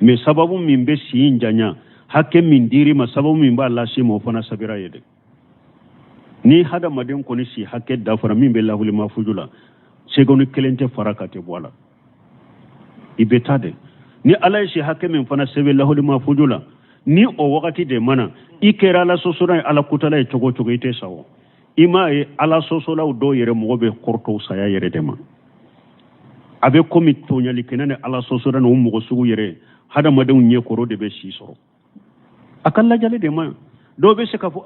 mɛ sababu min bɛ si in janya hakɛ min dir'i ma sababu min b'a lase ma o fana sɛbɛra ye dɛ ni hadamaden kɔni si hakɛ dafara min bɛ lahul mahfudu la seconde kelen tɛ fara ka tɛ bɔ a la i bɛ taa dɛ ni ala ye si hakɛ min fana sɛbɛn lahul mahfudu la ni o wagati de mana i kɛra ala sɔsɔla ye ala kutala ye cogo cogo i tɛ sa o i m'a ye ala sɔsɔlaw dɔw yɛrɛ mɔgɔ bɛ kɔrɔtɔw saya yɛrɛ de ma a bɛ komi tɔɲali kɛnɛ ni ala sɔsɔla ni o mɔgɔ sugu yɛrɛ hadamadenw ɲɛkɔrɔ de bɛ si sɔrɔ a ka lajali de ma dɔw bɛ se k'a fɔ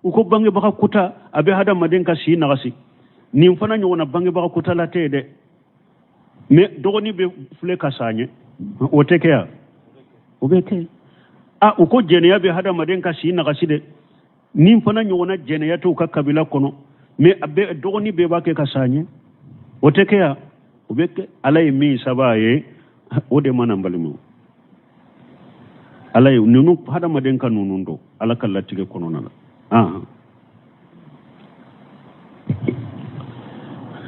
u ko bangebaga kuta a bɛ hadamaden ka si nagasi nin fana ɲɔgɔnna bangebaga kuta la tɛ ye dɛ mɛ dɔgɔnin bɛ filɛ ka sa ɲɛ o tɛ kɛ ya o bɛ kɛ u ko jɛnɛya bɛ hadamaden ka si nagasi dɛ nin fana ɲɔgɔnna jɛnɛyatu ka kabila kɔnɔ mais dɔgɔni bɛɛ b'a kɛ ka saɲɛ o tɛ kɛ ya o bɛ kɛ ala ye min saba ye o de mana balimaw ala ye nunu hadamaden ka nunu don ala ka latigɛ kɔnɔna la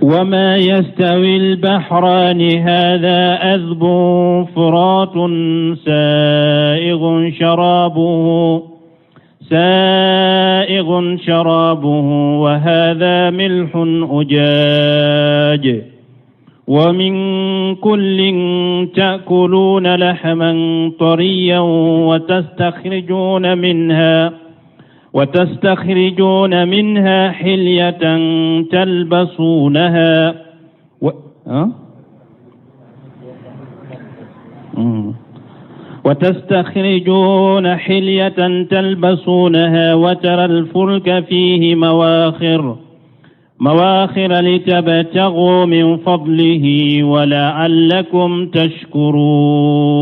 وما يستوي البحران هذا أذب فرات سائغ شرابه وهذا ملح أجاج ومن كل تأكلون لحما طريا وتستخرجون منها حلية تلبسونها وترى الفلك فيه مواخر لتبتغوا من فضله ولعلكم تشكرون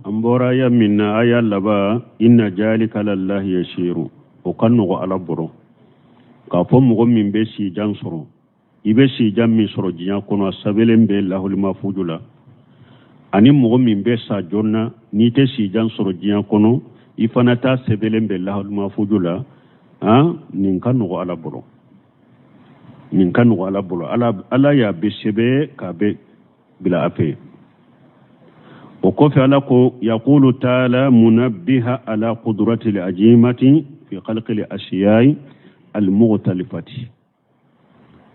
أمبورا يمنا آية لبا إن ذلك لله يشير وكانوا على برو كافهم من بيسي جانسرو يبسي جامي سرو جيان كونوا سبيلن بالله المفوجلا أني من بيسا جونا نيتسي جانسرو جيان كونو يفنتا سبيلن بالله المفوجلا نينكانوا على برو ala ya besebe kabe bila ape وكفي لكم يقول تعالى منبه على قدرة الأجيمة في خلق الأشياء المختلفة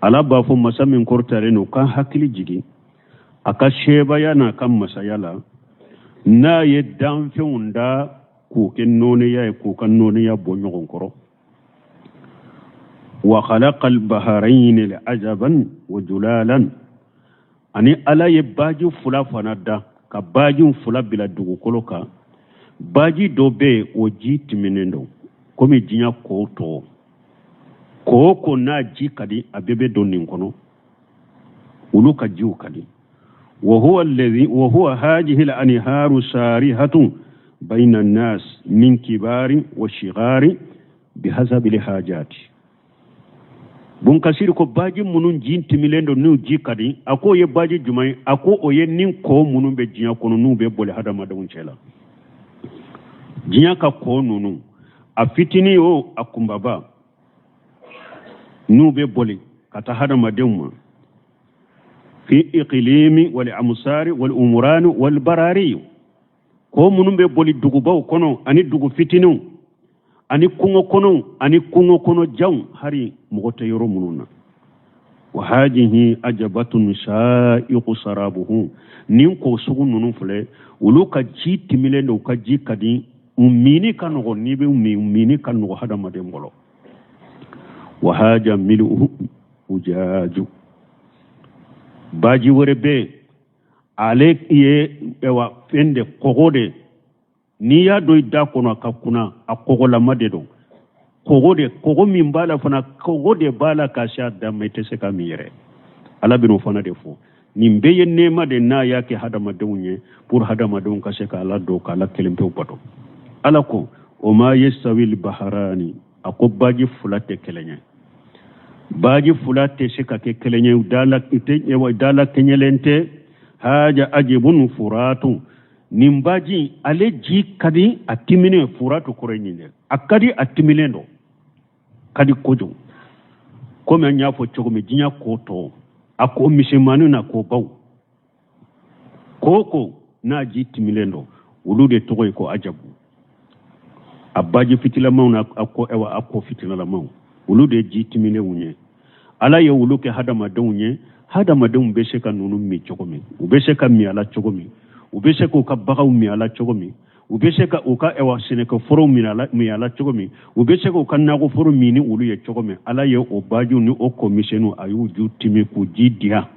على بافو مسامين كورتارينو كان حكي جيجي أكا شيبا يانا كم مسايالا نا يدام في وندا كوكن نونيا بونيغون كورو وخلق البحرين لعجبا وجلالا أني ألا يباجي فلا فندا كباجي فلا بلا دوكولوكا باجي دوبي وجيت منندو كومي جينا كوتو كوكو نا جي كدي أبيبي دونين كونو ولوكا جيو كدي وهو هذه الأنهار سارحة بين الناس من كبار وشغار بحسب الحاجات bun kasiri ko baji munun jinti milendo nu jikadi ako ye baji jumai ako oye nin ko munun be jinya kono nu be bole hada madun chela jinya ka ko nunu a fitini o akumbaba nu be bole kata hada madun fi iqlimi wal amsari wal umuran wal barari ko munun be bole dugu baw kono ani dugu fitinu ani kungo kono jaw hari mugote yoro mununa wa hadihi ajabatun sha'iqu sarabuhu nin ko sugu nunu fule uluka ji timile no ka ji kadi ummini kanogo nibe ummini kanogo hada madembolo wa haja miluhu ujaju baji werebe ale ye ewa fende kogode ni ya doy da kono akakuna akogola madedo kogo min bala fana kogode bala ka sha da mai tese ka mire ala bino fana defo ni mbeye nema de na yake hada madunye pour hada madun ka sheka ala do kala kelempe upato ala ko o ma yasawi al baharani akobaji fulate kelenye baji fulate sheka ke kelenye dala ite e dala kenyelente haja ajibun furatu nimbaji ale ji kadi atimine furatu korenyinde akadi atimilendo kadi kojo kome nyafo chogomi jinya koto ako mishemanu na ko baw koko na ji timilendo ulude togoy ko ajabu abaji fitila mauna ako fitila la mau ulude ji timile unye ala ye uluke hadama donye hadama don besheka nunu mi chogomi ubesheka mi ala chogomi ubesheka ka bagaw mi ala chogomi ubesheka uka ewa seneka foro mi ala chogomi ubesheka uka nago foro mini ulu ye chogomi ala ye obaju ni o komishenu ayu ju timi ku jidia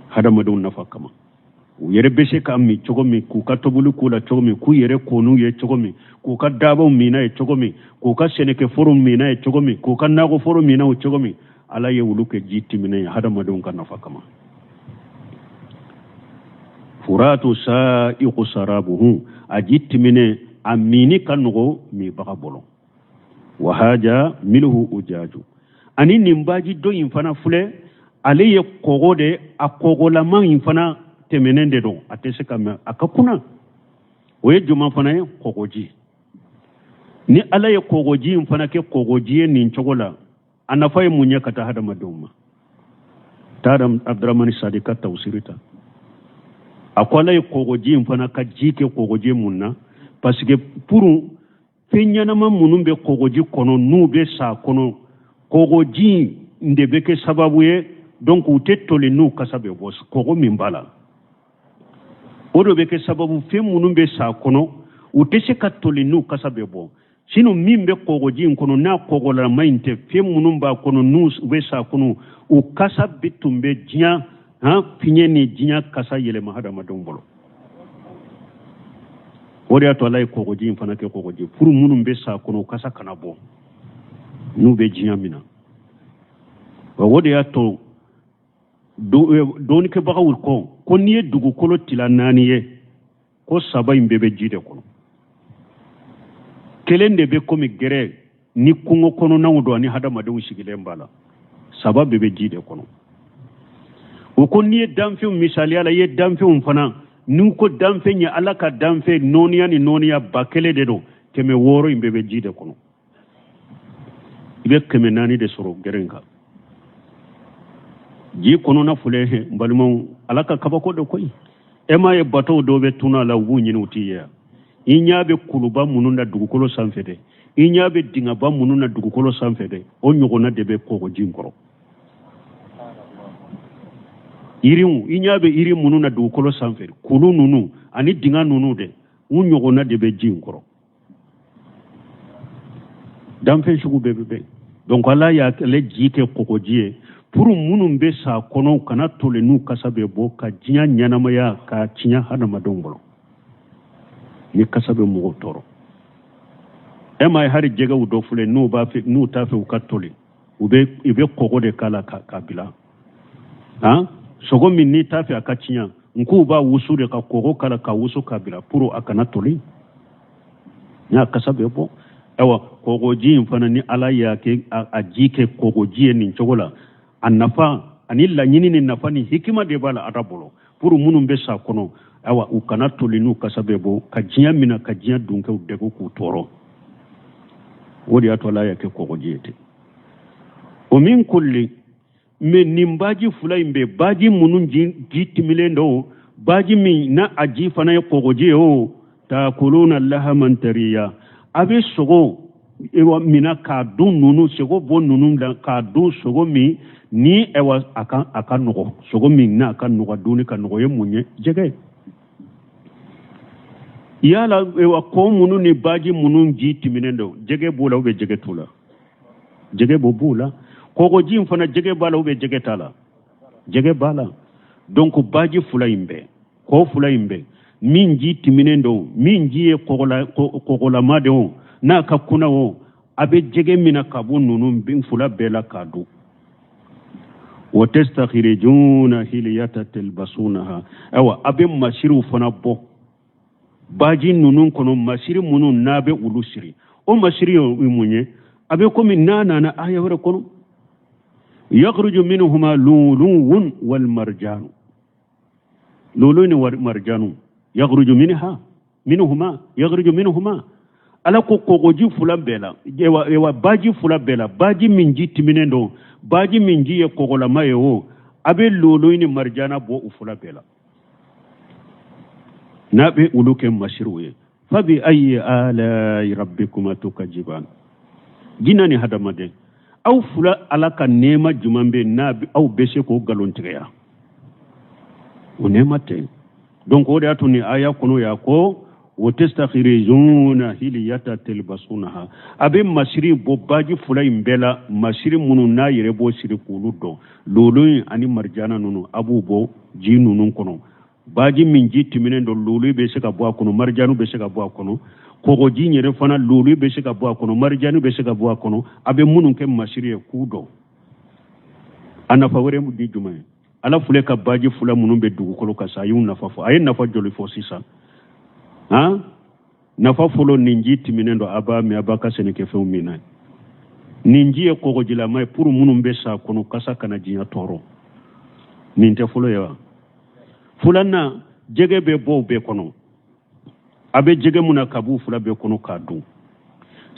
hadama don nafa kama yere besheka mi chogomi ku ka tobulu kula chogomi ku yere konu ye chogomi ku ka dabo mina ye chogomi ku ka seneka foro mina ye chogomi ku ka nago foro mina o chogomi ala ye ulu ke jitimi ne hadama don ka nafa kama furatu sa'iqu sarabuhu ajitmine amini kanugo mi baga bolo wahaja milhu ujaju ani nimbaji do infana fule ale ye kogo de a kogolama infana temenende do atese kama akakuna oye juma fana ye kogoji ni ala ye kogoji infana ke kogoji ni nchogola anafa ye munya kata hada maduma tadam abdurrahman sadika tawsirita akwala ye kogoji infana ka jike kogoji munna parce que pour fenyana munun be kogoji kono nu be sa kono kogoji ndebe ke sababu ye donc utetole nu kasabe bos kogo mimbala odo be ke sababu fe munun be sa kono utese katole nu kasabe bo sino mimbe kogoji kono na kogola mainte fe munun ba kono nu be sa kono u kasabe tumbe jinya ha pinyeni jinya kasa yele mahada madombolo wori ato lay kogoji fana ke kogoji pour munun be sa kono kasa kanabo nu be jinya mina wodi ato doni ke bagawul ko niye dugu kolo tilananiye ko saba imbebe jide kono kelende be komi gere ni kungo kono nawdo ani hada madu shigile mbala saba bebe jide kono ko niye damfe misali ala ye damfe fana nu ko damfe nya alaka damfe noniya bakele de do keme woro imbebe jide kono ibe keme nani de soro gerenka ji kono na fule mbalmo alaka kabako do koy ema ye bato do be tuna la wunyi nutiya inyabe kuluba mununda dugukolo sanfede inyabe dingaba mununa dugukolo sanfede o nyogona debe koko jinkoro inyabe iri mununa dugukolo sanfede kulu nunu ani dinga nunu de o nyogona debe jinkoro damfe shugu bebe donc ala ya le jike koko jie pour munun be sa kono kana tole nu kasabe bo ka jinya nyanamaya ka cinya hana madombolo ni kasabe mo toro ema hari jega udo fule nu ba fe nu ta fe ka tole ube ibe kogo de kala kabila ha sogo min ni ta fe aka cinya nku ba wusu de ka kogo kala ka wusu kabila pour akana tole nya kasabe bo ewa kogo ji mfana ni ala ya ke ajike kogo ji ni chogola annafa anilla nyini ni nafani hikima de bala atabolo pour munum be sa kono awa ukana tolinu kasabebo kajiya mina kajiya dunke udego ku toro wodi atola yake ko jete o min kulli men nimbaji fulaimbe baji munun jitimile ndo baji min na aji fana ya ko je o takuluna lahaman tariya abe sogo ewa mina ka dun nunu sogo bon nunu ka dun sogo mi ni ewa aka nogo sogo min na aka nogo duni ka nogo ye munye jege yala ewa ko munu ni baji munun ji timinendo jege bola ube jege tula jege bobula ko ji mfana jege bala ube jege tala jege bala donc baji fulaimbe ko fulaimbe min ji timinendo min ji e kogola made o na ka kuna o abe jege mina kabun nunu bin fula bela kadu وتستخرجون هلية تلبسونها أو أبي مسيرو فنبو باجي نونون كنو مسيري منون نابي ولوسري أو مسيري يموني أبي كومي نانا آية وركونو يخرج منهما لولو والمرجان لولو والمرجان يخرج منهما ala ko kogoji fula bela ewa baji fula bela baji minji timinendo baji minji ye kogola mayo abe lolo ni marjana bo ufula bela nabe uluke mashruye fabi ayi ala rabbikuma tukajiban jinani hadamade aw fula alaka nema jumambe nabi aw bese ko galontiya o nema te donc o de atuni aya kono ya ko وتستخرجون هلية تلبسونها أبي مسيري بوباجي فلاي مبلا مسيري منو نا يربو سيري كولودو لولوي أني مرجانا نونو أبو بو جي نونو كونو باجي من جي تمنين دو لولوي بيسكا بوا كونو مرجانو بيسكا بوا كونو كوغو جي نيرفانا لولوي بيسكا بوا كونو مرجانو بيسكا بوا كونو أبي منو كم مسيري كودو أنا فوري مدي جمعي ala fule ka baji fula munun be dugu kolo ka sa yun nafa fo ay nafa joli fo sisa ha nafa folo ninji timinendo aba mi abaka seneke fe umina ninjiye kogo jila mai pour munum be sa kono kasa kana jinya toro ninte fulo yawa fulanna jege be bo be kono abe jege muna kabu fula be kono kadu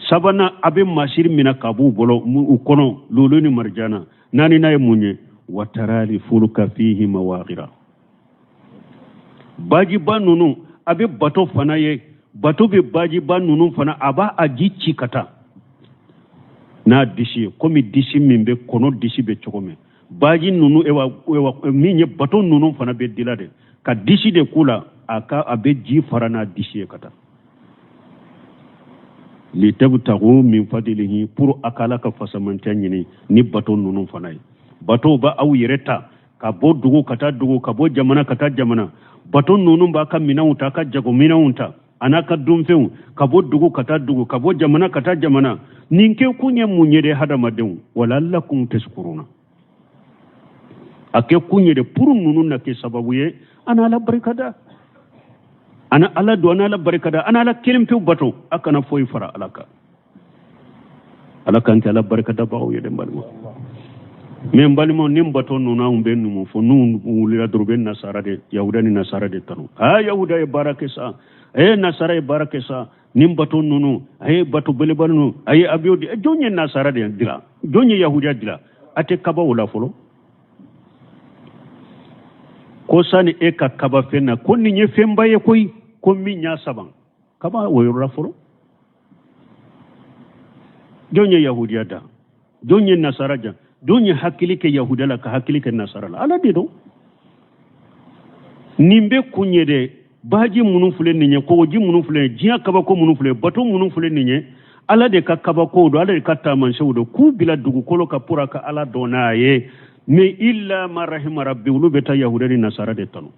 sabana abe mashir mina kabu bolo kono lulu ni marjana nani naye munye watarali fuluka fihi mawaghira baji banunu abe bato fana ye bato be baji banunu fana aba aji chikata na dishi komi dishi mimbe kono dishi be chokome baji nunu ewa minye bato nunu fana be dilade ka dishi de kula aka abe ji farana dishi kata li tabtagu min fadlihi pour akala ka fasamanta nyini ni bato nunu fana bato ba aw yereta ka bo dugu kata dugu ka bo jamana kata jamana bato nunu ba ka minauta ka jago minauta anaka dumfeu ka bo dugu kata dugu ka bo jamana kata jamana ninke kunye munyede hada madeu walallakum tashkuruna ake kunye de pour nunu na ke sababu ye ana la barkada ana ala do ana la barkada ana la kelimpe bato akana foy fara alaka anta la barkada ba o yede mbalmo men balimo nim bato nuna umbe numu fo nun wulira durben nasara de yahudani nasara de tanu ha yahuda e barakesa nasara e barakesa nim bato nunu bato belebanu abiodi jonye nasara de dira jonye yahuda dira ate kaba wala folo ko sani ka kaba fenna ko ni nye femba ye koy ko mi nya saban kaba woyora folo jonye yahuda da jonye nasara ja donye hakili ke yahuda la ka hakili ke nasara la ala dido nimbe kunyede baji munu fule ninye ko ji munu fule jiya kaba ko munu fule bato munu fule ninye ala de ka kaba ko do ala de ka taman shawdo ku bila dugu kolo ka pura ka ala dona ye me illa ma rahima rabbi ulu beta yahuda ni nasara de tanu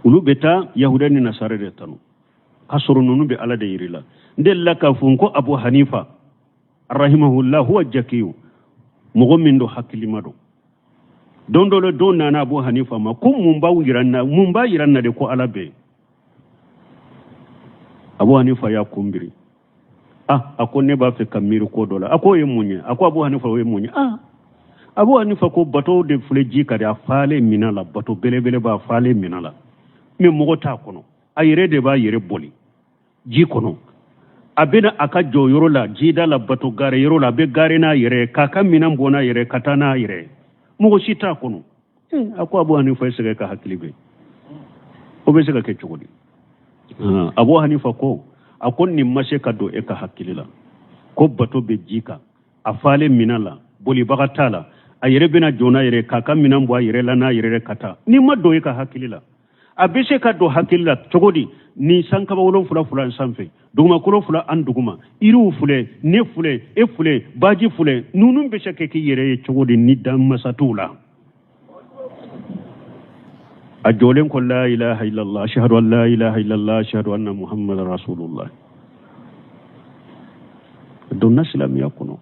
ulu beta yahuda ni nasara de tanu kasoro nunu be ala de yirila ndella ka funko abu hanifa rahimahullah huwa jakiyu mogo min do hakkilima do don dole don nana abu hanifa ma ko mun ba yiranna de ko alabe abu hanifa ya kumbiri ako ne ba fe kamiri ko dola ako ye munye ako abu hanifa ye munye abu hanifa ko bato de fleji ka da fale minala bato belebele ba fale minala me mogo ta kono ayire de ba yire boli ji kono abena aka jo yoro la jida la bato gare yoro la be gare na yere kaka minan bona yere katana yere mugo shita kono ako abu hanifa sege ka hakilibe o be sege ke chugudi abu hanifa ko akon ni mashe ka do e ka hakilila ko bato be jika afale minala boli bagatala ayere bena jona yere kaka minan bo yere la na yere kata ni maddo e ka hakilila abise ka do hakilila chugudi ni sankaba wolon fula sanfe duguma kolo fula an duguma iru fule ne fule e fule baji fule nunun be shake ki yere chogodi ni dan masatula ajolen ko la ilaha illallah ashhadu an la ilaha illallah ashhadu anna muhammadar rasulullah don naslam yakuno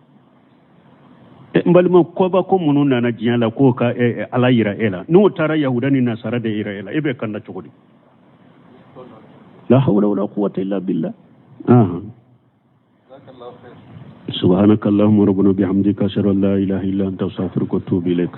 mbalma ko ba ko munun na jiyala ko ka ala yira ela no tara yahudani nasara de ira ela ebe kanda chogodi لا حول ولا قوة إلا بالله سبحانك اللهم ربنا بحمدك أشهد أن لا إله إلا أنت أستغفرك وأتوب إليك